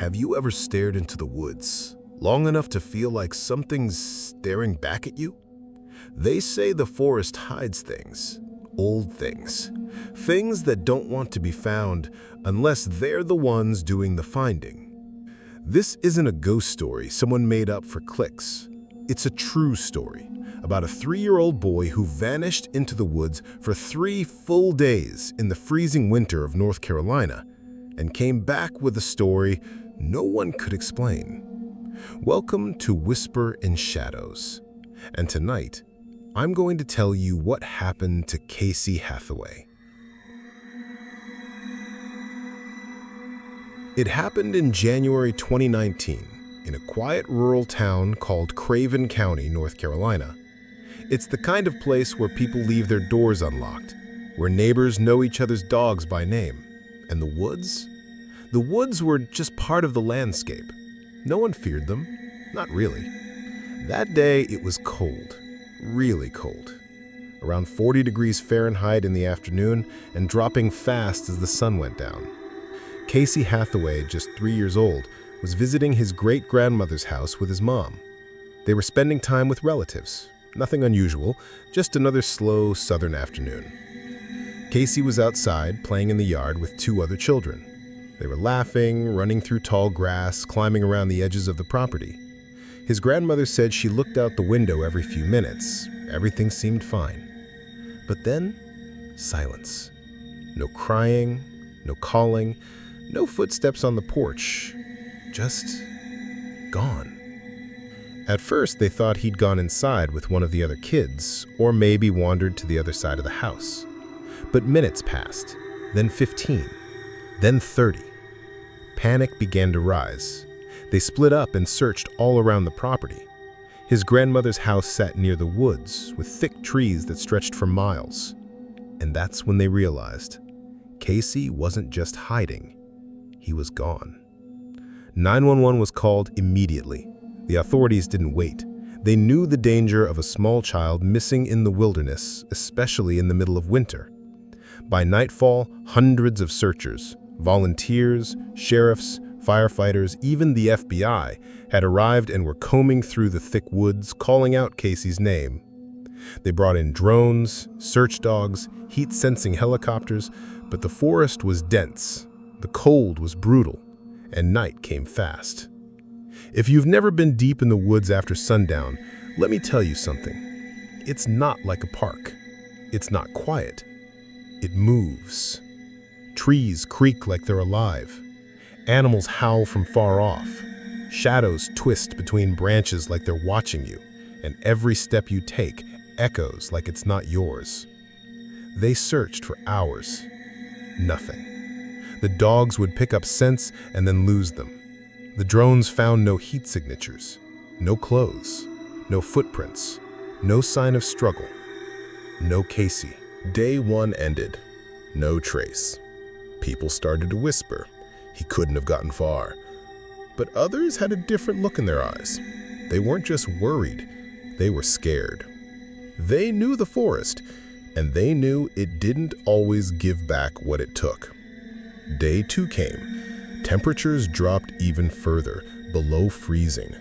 Have you ever stared into the woods long enough to feel like something's staring back at you? They say the forest hides things, old things, things that don't want to be found unless they're the ones doing the finding. This isn't a ghost story someone made up for clicks. It's a true story about a 3-year-old boy who vanished into the woods for 3 full days in the freezing winter of North Carolina and came back with a story no one could explain. Welcome to Whisper in Shadows. And tonight, I'm going to tell you what happened to Casey Hathaway. It happened in January 2019 in a quiet rural town called Craven County, North Carolina. It's the kind of place where people leave their doors unlocked, where neighbors know each other's dogs by name. And the woods? The woods were just part of the landscape. No one feared them. Not really. That day, it was cold. Really cold. Around 40 degrees Fahrenheit in the afternoon and dropping fast as the sun went down. Casey Hathaway, just 3 years old, was visiting his great-grandmother's house with his mom. They were spending time with relatives. Nothing unusual, just another slow southern afternoon. Casey was outside playing in the yard with 2 other children. They were laughing, running through tall grass, climbing around the edges of the property. His grandmother said she looked out the window every few minutes. Everything seemed fine. But then, silence. No crying, no calling, no footsteps on the porch. Just gone. At first, they thought he'd gone inside with one of the other kids, or maybe wandered to the other side of the house. But minutes passed, then 15, then 30. Panic began to rise. They split up and searched all around the property. His grandmother's house sat near the woods, with thick trees that stretched for miles. And that's when they realized Casey wasn't just hiding, he was gone. 911 was called immediately. The authorities didn't wait. They knew the danger of a small child missing in the wilderness, especially in the middle of winter. By nightfall, hundreds of searchers, volunteers, sheriffs, firefighters, even the FBI, had arrived and were combing through the thick woods, calling out Casey's name. They brought in drones, search dogs, heat-sensing helicopters, but the forest was dense, the cold was brutal, and night came fast. If you've never been deep in the woods after sundown, let me tell you something. It's not like a park. It's not quiet. It moves. Trees creak like they're alive. Animals howl from far off. Shadows twist between branches like they're watching you, and every step you take echoes like it's not yours. They searched for hours. Nothing. The dogs would pick up scents and then lose them. The drones found no heat signatures, no clothes, no footprints, no sign of struggle, no Casey. Day 1 ended. No trace. People started to whisper. He couldn't have gotten far. But others had a different look in their eyes. They weren't just worried, they were scared. They knew the forest, and they knew it didn't always give back what it took. Day 2 came. Temperatures dropped even further, below freezing.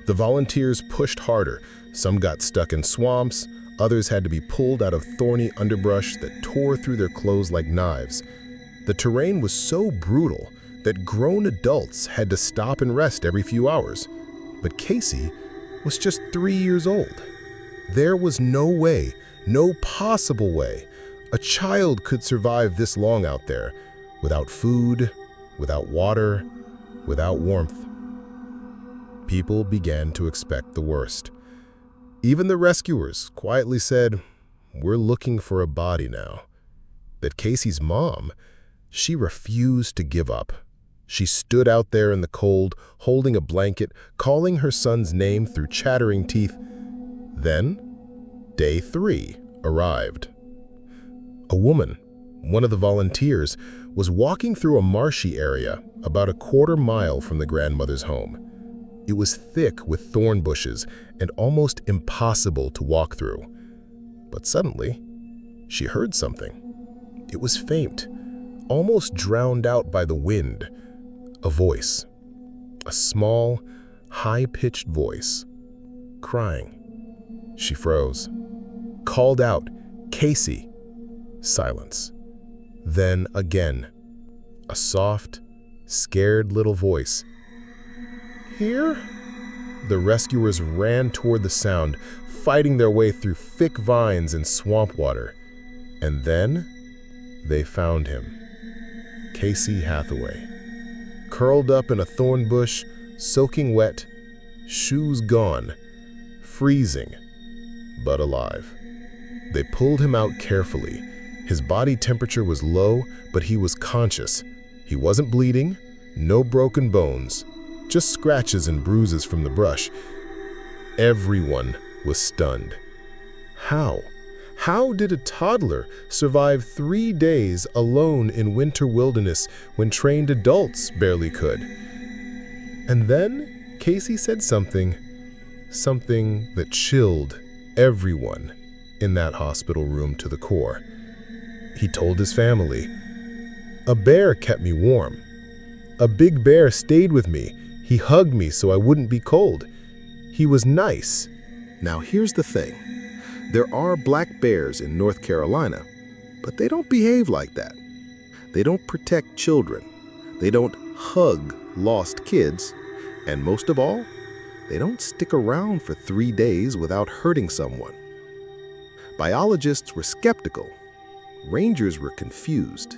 The volunteers pushed harder. Some got stuck in swamps, others had to be pulled out of thorny underbrush that tore through their clothes like knives. The terrain was so brutal that grown adults had to stop and rest every few hours. But Casey was just 3 years old. There was no way, no possible way, a child could survive this long out there, without food, without water, without warmth. People began to expect the worst. Even the rescuers quietly said, "We're looking for a body now." But Casey's mom, she refused to give up. She stood out there in the cold, holding a blanket, calling her son's name through chattering teeth. Then, day 3 arrived. A woman, one of the volunteers, was walking through a marshy area about a quarter-mile from the grandmother's home. It was thick with thorn bushes and almost impossible to walk through. But suddenly, she heard something. It was faint, almost drowned out by the wind. A voice. A small, high-pitched voice, crying. She froze, called out, "Casey!" Silence. Then again, a soft, scared little voice. "Here?" The rescuers ran toward the sound, fighting their way through thick vines and swamp water. And then they found him. Casey Hathaway, curled up in a thorn bush, soaking wet, shoes gone, freezing, but alive. They pulled him out carefully. His body temperature was low, but he was conscious. He wasn't bleeding, no broken bones, just scratches and bruises from the brush. Everyone was stunned. How? How did a toddler survive 3 days alone in winter wilderness when trained adults barely could? And then Casey said something that chilled everyone in that hospital room to the core. He told his family, "A bear kept me warm. A big bear stayed with me. He hugged me so I wouldn't be cold. He was nice." Now here's the thing. There are black bears in North Carolina, but they don't behave like that. They don't protect children. They don't hug lost kids. And most of all, they don't stick around for 3 days without hurting someone. Biologists were skeptical. Rangers were confused.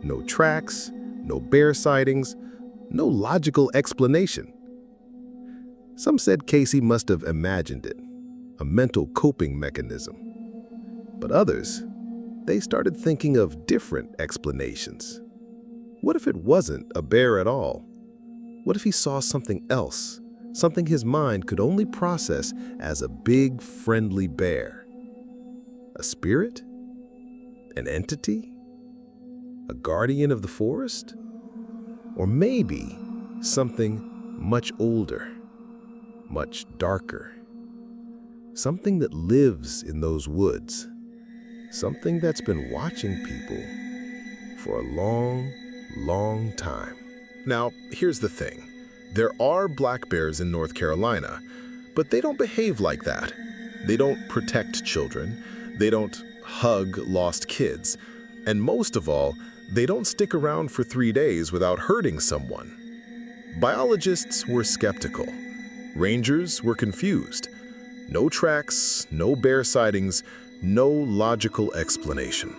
No tracks, no bear sightings, no logical explanation. Some said Casey must have imagined it, a mental coping mechanism. But others, they started thinking of different explanations. What if it wasn't a bear at all? What if he saw something else, something his mind could only process as a big, friendly bear? A spirit? An entity? A guardian of the forest? Or maybe something much older, much darker. Something that lives in those woods. Something that's been watching people for a long, long time. Now, here's the thing. There are black bears in North Carolina, but they don't behave like that. They don't protect children. They don't hug lost kids. And most of all, they don't stick around for 3 days without hurting someone. Biologists were skeptical. Rangers were confused. No tracks, no bear sightings, no logical explanation.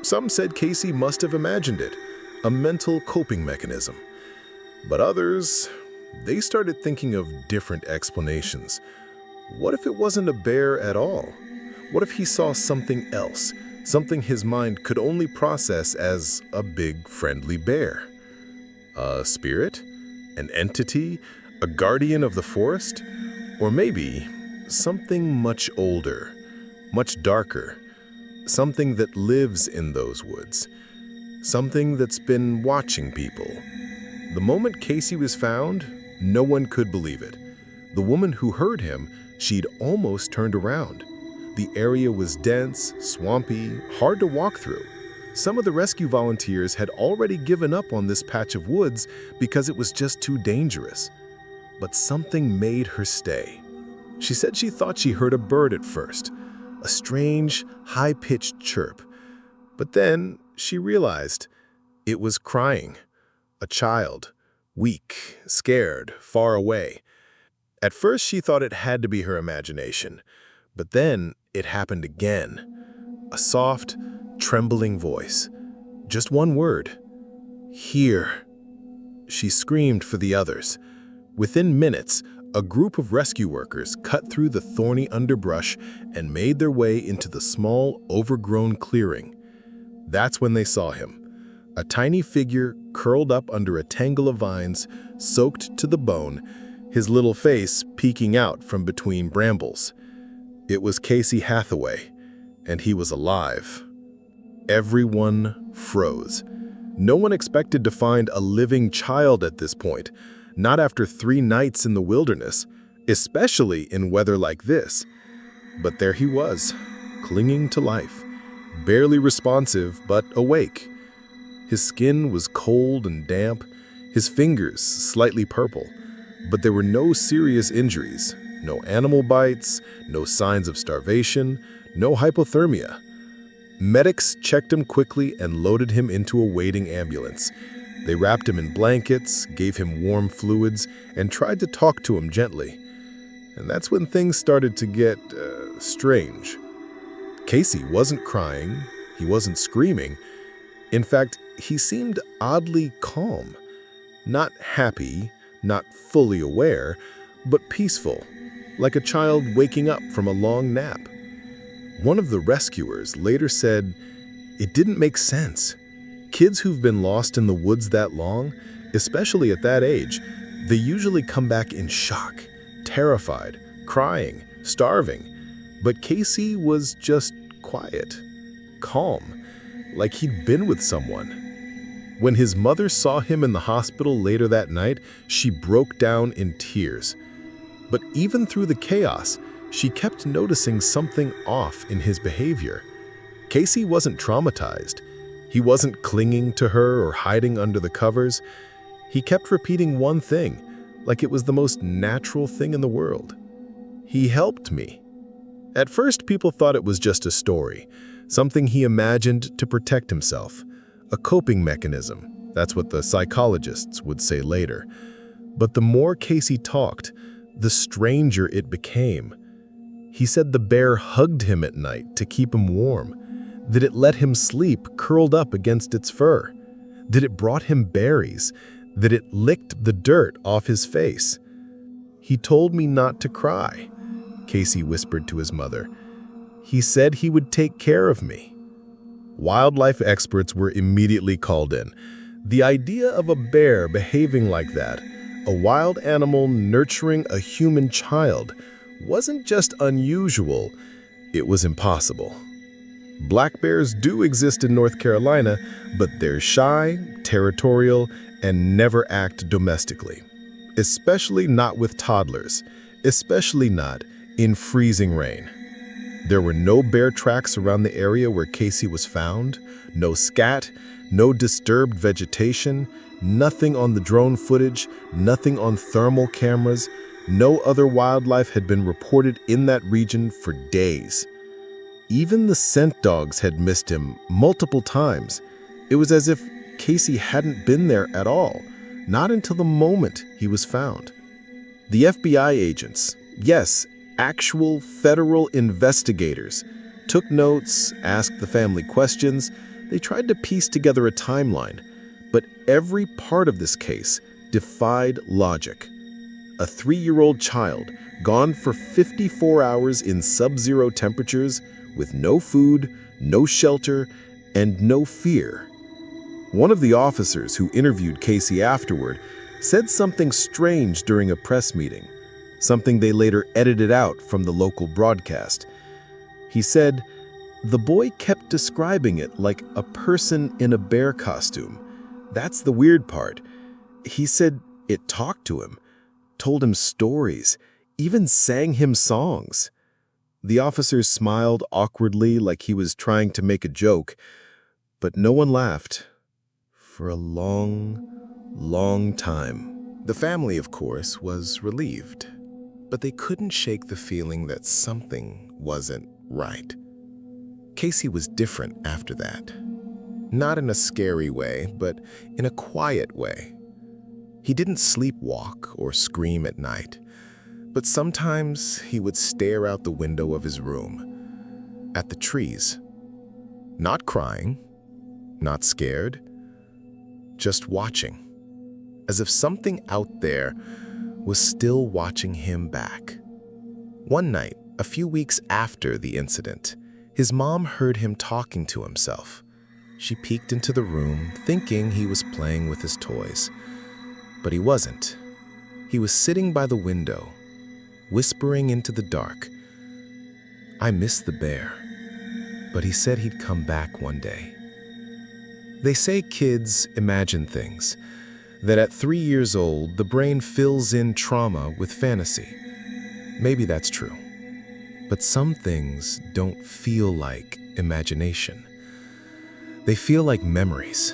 Some said Casey must have imagined it, a mental coping mechanism. But others, they started thinking of different explanations. What if it wasn't a bear at all? What if he saw something else, something his mind could only process as a big, friendly bear? A spirit? An entity? A guardian of the forest? Or maybe something much older, much darker, something that lives in those woods, something that's been watching people. The moment Casey was found, no one could believe it. The woman who heard him, she'd almost turned around. The area was dense, swampy, hard to walk through. Some of the rescue volunteers had already given up on this patch of woods because it was just too dangerous. But something made her stay. She said she thought she heard a bird at first, a strange, high-pitched chirp. But then she realized it was crying. A child, weak, scared, far away. At first she thought it had to be her imagination, but then it happened again. A soft, trembling voice. Just one word. "Here." She screamed for the others. Within minutes, a group of rescue workers cut through the thorny underbrush and made their way into the small, overgrown clearing. That's when they saw him. A tiny figure curled up under a tangle of vines, soaked to the bone, his little face peeking out from between brambles. It was Casey Hathaway, and he was alive. Everyone froze. No one expected to find a living child at this point, not after 3 nights in the wilderness, especially in weather like this. But there he was, clinging to life, barely responsive but awake. His skin was cold and damp, His fingers slightly purple, but there were no serious injuries, no animal bites, no signs of starvation, no hypothermia. Medics checked him quickly and loaded him into a waiting ambulance. They wrapped him in blankets, gave him warm fluids, and tried to talk to him gently. And that's when things started to get strange. Casey wasn't crying, he wasn't screaming. In fact, he seemed oddly calm. Not happy, not fully aware, but peaceful, like a child waking up from a long nap. One of the rescuers later said, "It didn't make sense. Kids who've been lost in the woods that long, especially at that age, they usually come back in shock, terrified, crying, starving. But Casey was just quiet, calm, like he'd been with someone." When his mother saw him in the hospital later that night, she broke down in tears. But even through the chaos, she kept noticing something off in his behavior. Casey wasn't traumatized. He wasn't clinging to her or hiding under the covers. He kept repeating one thing, like it was the most natural thing in the world. "He helped me." At first, people thought it was just a story, something he imagined to protect himself, a coping mechanism. That's what the psychologists would say later. But the more Casey talked, the stranger it became. He said the bear hugged him at night to keep him warm, that it let him sleep curled up against its fur, that it brought him berries, that it licked the dirt off his face. "He told me not to cry," Casey whispered to his mother. "He said he would take care of me." Wildlife experts were immediately called in. The idea of a bear behaving like that, a wild animal nurturing a human child, wasn't just unusual, it was impossible. Black bears do exist in North Carolina, but they're shy, territorial, and never act domestically. Especially not with toddlers, especially not in freezing rain. There were no bear tracks around the area where Casey was found, no scat, no disturbed vegetation, nothing on the drone footage, nothing on thermal cameras. No other wildlife had been reported in that region for days. Even the scent dogs had missed him multiple times. It was as if Casey hadn't been there at all, not until the moment he was found. The FBI agents, yes, actual federal investigators, took notes, asked the family questions. They tried to piece together a timeline, but every part of this case defied logic. A 3-year-old child gone for 54 hours in sub-zero temperatures with no food, no shelter, and no fear. One of the officers who interviewed Casey afterward said something strange during a press meeting, something they later edited out from the local broadcast. He said, "The boy kept describing it like a person in a bear costume. That's the weird part. He said it talked to him, told him stories, even sang him songs." The officer smiled awkwardly like he was trying to make a joke, but no one laughed for a long, long time. The family, of course, was relieved, but they couldn't shake the feeling that something wasn't right. Casey was different after that. Not in a scary way, but in a quiet way. He didn't sleepwalk or scream at night, but sometimes he would stare out the window of his room, at the trees. Not crying, not scared, just watching, as if something out there was still watching him back. One night, a few weeks after the incident, his mom heard him talking to himself. She peeked into the room, thinking he was playing with his toys. But he wasn't. He was sitting by the window, whispering into the dark. "I miss the bear, but he said he'd come back one day." They say kids imagine things, that at 3 years old, the brain fills in trauma with fantasy. Maybe that's true. But some things don't feel like imagination. They feel like memories.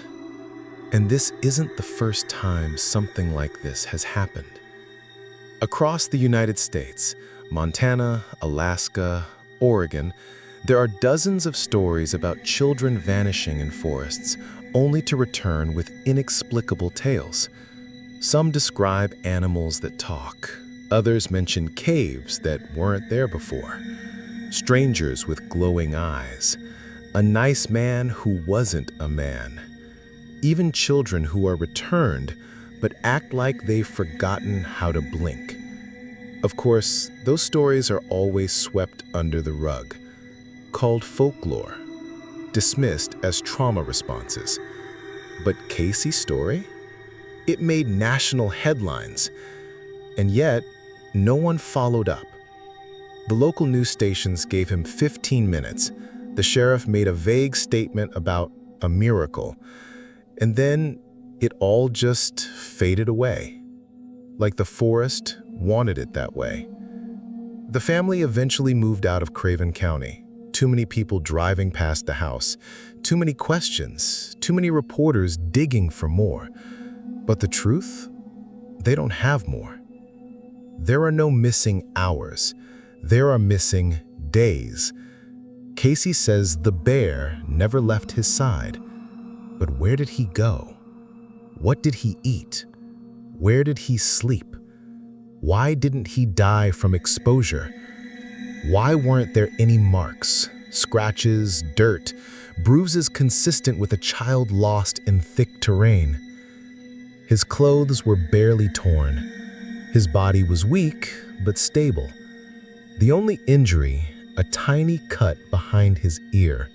And this isn't the first time something like this has happened. Across the United States, Montana, Alaska, Oregon, there are dozens of stories about children vanishing in forests only to return with inexplicable tales. Some describe animals that talk. Others mention caves that weren't there before. Strangers with glowing eyes. A nice man who wasn't a man. Even children who are returned but act like they've forgotten how to blink. Of course, those stories are always swept under the rug, called folklore, dismissed as trauma responses. But Casey's story? It made national headlines, and yet no one followed up. The local news stations gave him 15 minutes. The sheriff made a vague statement about a miracle, and then it all just faded away, like the forest wanted it that way. The family eventually moved out of Craven County. Too many people driving past the house, too many questions, too many reporters digging for more. But the truth? They don't have more. There are no missing hours. There are missing days. Casey says the bear never left his side. But where did he go? What did he eat? Where did he sleep? Why didn't he die from exposure? Why weren't there any marks, scratches, dirt, bruises consistent with a child lost in thick terrain? His clothes were barely torn. His body was weak but stable. The only injury, a tiny cut behind his ear.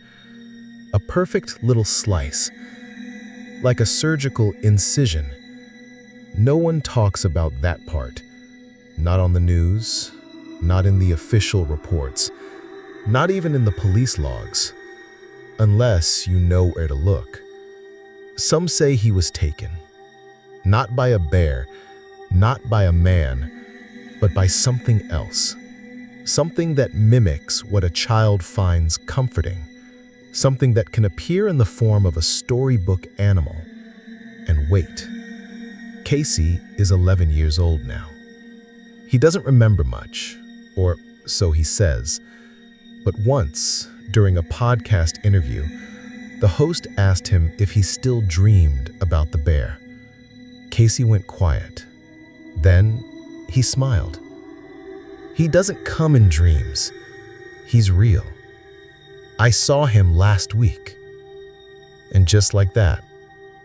A perfect little slice, like a surgical incision. No one talks about that part. Not on the news, not in the official reports, not even in the police logs, unless you know where to look. Some say he was taken, not by a bear, not by a man, but by something else. Something that mimics what a child finds comforting. Something that can appear in the form of a storybook animal. And wait, Casey is 11 years old now. He doesn't remember much, or so he says, but once, during a podcast interview, the host asked him if he still dreamed about the bear. Casey went quiet. Then he smiled. He doesn't come in dreams. He's real. I saw him last week. And just like that,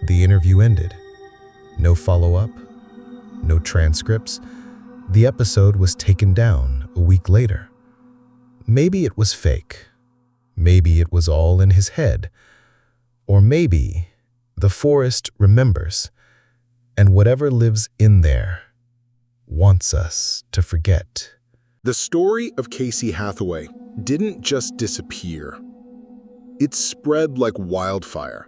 the interview ended. No follow-up, no transcripts. The episode was taken down a week later. Maybe it was fake. Maybe it was all in his head. Or maybe the forest remembers, and whatever lives in there wants us to forget. The story of Casey Hathaway didn't just disappear. It spread like wildfire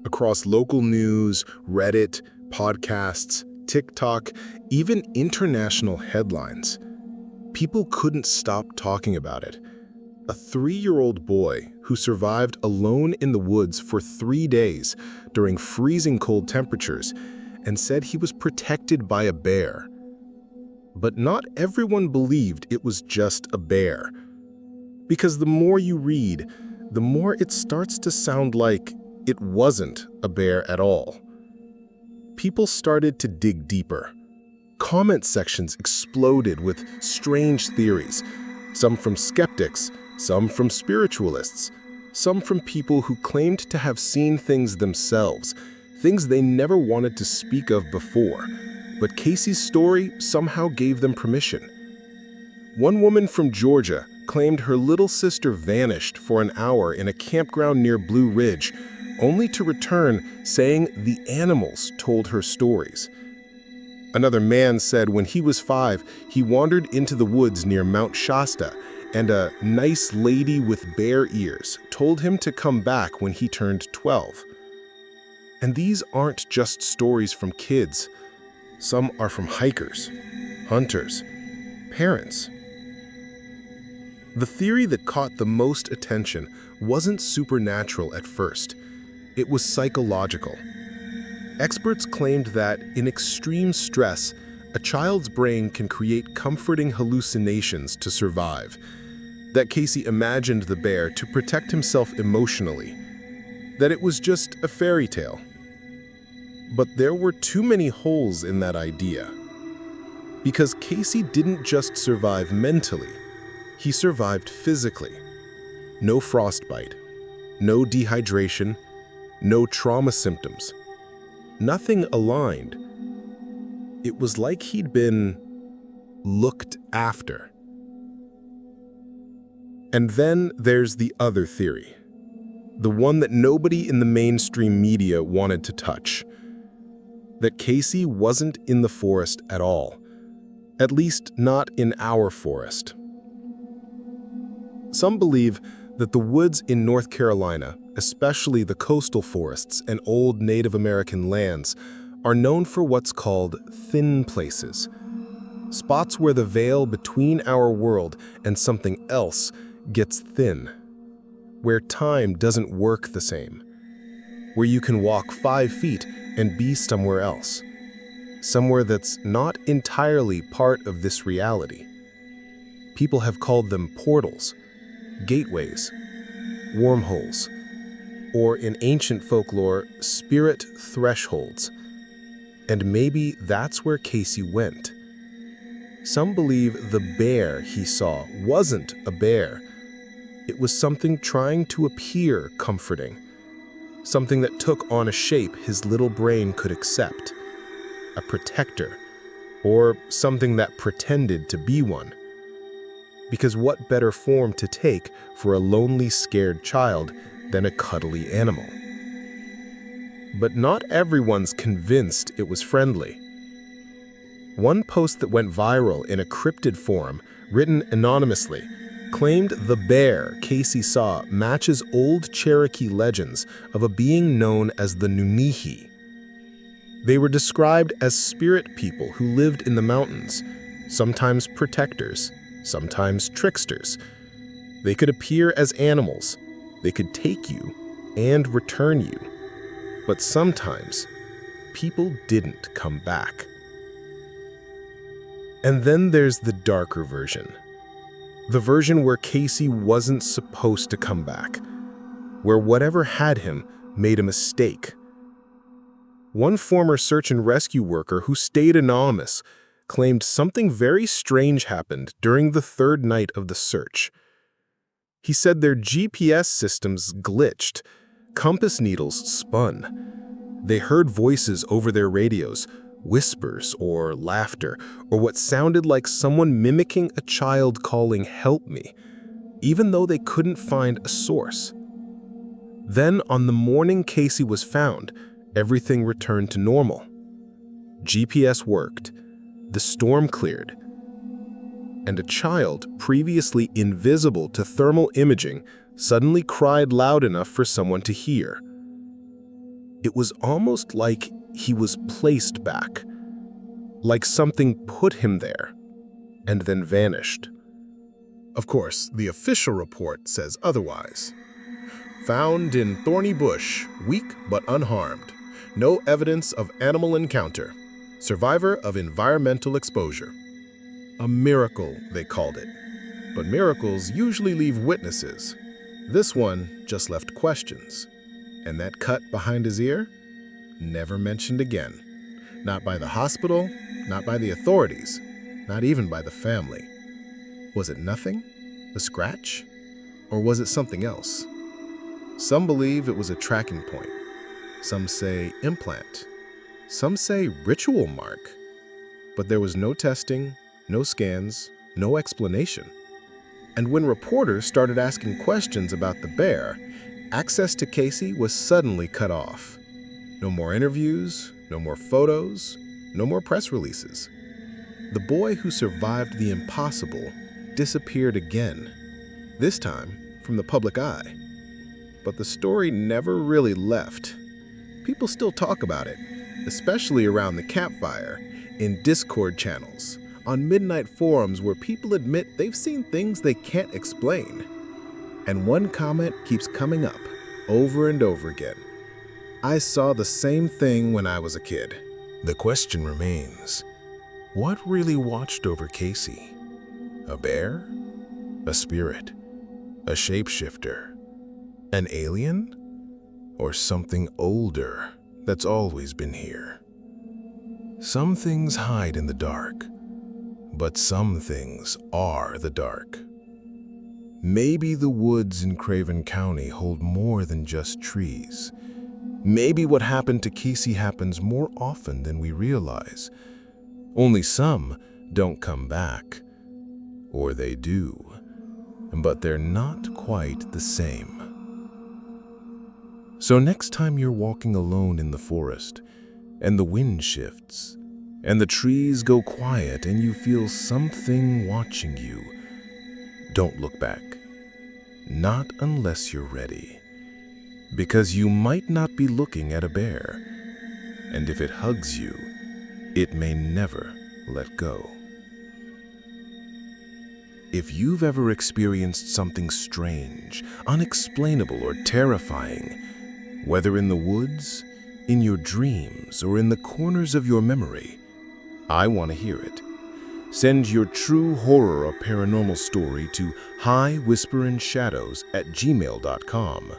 across local news, Reddit, podcasts, TikTok, even international headlines. People couldn't stop talking about it. A 3-year-old boy who survived alone in the woods for 3 days during freezing cold temperatures and said he was protected by a bear. But not everyone believed it was just a bear. Because the more you read, the more it starts to sound like it wasn't a bear at all. People started to dig deeper. Comment sections exploded with strange theories, some from skeptics, some from spiritualists, some from people who claimed to have seen things themselves, things they never wanted to speak of before. But Casey's story somehow gave them permission. One woman from Georgia claimed her little sister vanished for an hour in a campground near Blue Ridge, only to return saying the animals told her stories. Another man said when he was 5, he wandered into the woods near Mount Shasta, and a nice lady with bear ears told him to come back when he turned 12. And these aren't just stories from kids. Some are from hikers, hunters, parents. The theory that caught the most attention wasn't supernatural at first. It was psychological. Experts claimed that, in extreme stress, a child's brain can create comforting hallucinations to survive, that Casey imagined the bear to protect himself emotionally, that it was just a fairy tale. But there were too many holes in that idea. Because Casey didn't just survive mentally, he survived physically. No frostbite, no dehydration, no trauma symptoms. Nothing aligned. It was like he'd been looked after. And then there's the other theory, the one that nobody in the mainstream media wanted to touch, that Casey wasn't in the forest at all, at least not in our forest. Some believe that the woods in North Carolina, especially the coastal forests and old Native American lands, are known for what's called thin places, spots where the veil between our world and something else gets thin, where time doesn't work the same, where you can walk 5 feet and be somewhere else, somewhere that's not entirely part of this reality. People have called them portals, gateways, wormholes, or in ancient folklore, spirit thresholds. And maybe that's where Casey went. Some believe the bear he saw wasn't a bear. It was something trying to appear comforting, something that took on a shape his little brain could accept, a protector, or something that pretended to be one. Because what better form to take for a lonely, scared child than a cuddly animal? But not everyone's convinced it was friendly. One post that went viral in a cryptid forum, written anonymously, claimed the bear Casey saw matches old Cherokee legends of a being known as the Nunihi. They were described as spirit people who lived in the mountains, sometimes protectors, sometimes tricksters. They could appear as animals, they could take you and return you. But sometimes, people didn't come back. And then there's the darker version. The version where Casey wasn't supposed to come back, where whatever had him made a mistake. One former search and rescue worker who stayed anonymous claimed something very strange happened during the third night of the search. He said their GPS systems glitched, compass needles spun. They heard voices over their radios, whispers or laughter, or what sounded like someone mimicking a child calling, "Help me," even though they couldn't find a source. Then, on the morning Casey was found, everything returned to normal. GPS worked, the storm cleared, and a child previously invisible to thermal imaging suddenly cried loud enough for someone to hear. It was almost like he was placed back, like something put him there and then vanished. Of course, the official report says otherwise. Found in thorny bush, weak but unharmed. No evidence of animal encounter. Survivor of environmental exposure. A miracle, they called it. But miracles usually leave witnesses. This one just left questions. And that cut behind his ear? Never mentioned again. Not by the hospital, not by the authorities, not even by the family. Was it nothing? A scratch? Or was it something else? Some believe it was a tracking point. Some say implant. Some say ritual mark. But there was no testing, no scans, no explanation. And when reporters started asking questions about the bear, access to Casey was suddenly cut off. No more interviews, no more photos, no more press releases. The boy who survived the impossible disappeared again, this time from the public eye. But the story never really left. People still talk about it, especially around the campfire, in Discord channels, on midnight forums where people admit they've seen things they can't explain. And one comment keeps coming up over and over again. I saw the same thing when I was a kid. The question remains, what really watched over Casey? A bear? A spirit? A shapeshifter? An alien? Or something older that's always been here? Some things hide in the dark, but some things are the dark. Maybe the woods in Craven County hold more than just trees. Maybe what happened to Casey happens more often than we realize. Only some don't come back. Or they do, but they're not quite the same. So next time you're walking alone in the forest, and the wind shifts, and the trees go quiet and you feel something watching you, don't look back. Not unless you're ready. Because you might not be looking at a bear, and if it hugs you, it may never let go. If you've ever experienced something strange, unexplainable, or terrifying, whether in the woods, in your dreams, or in the corners of your memory, I want to hear it. Send your true horror or paranormal story to WHISER@gmail.com.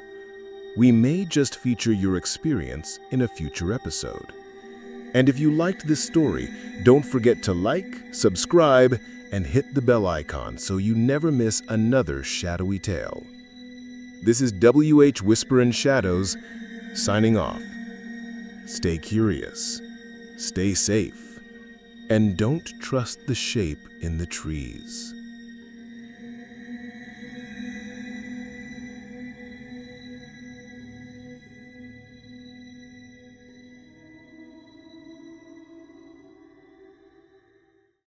We may just feature your experience in a future episode. And if you liked this story, don't forget to like, subscribe, and hit the bell icon so you never miss another shadowy tale. This is WHISER in Shadows, signing off. Stay curious, stay safe, and don't trust the shape in the trees.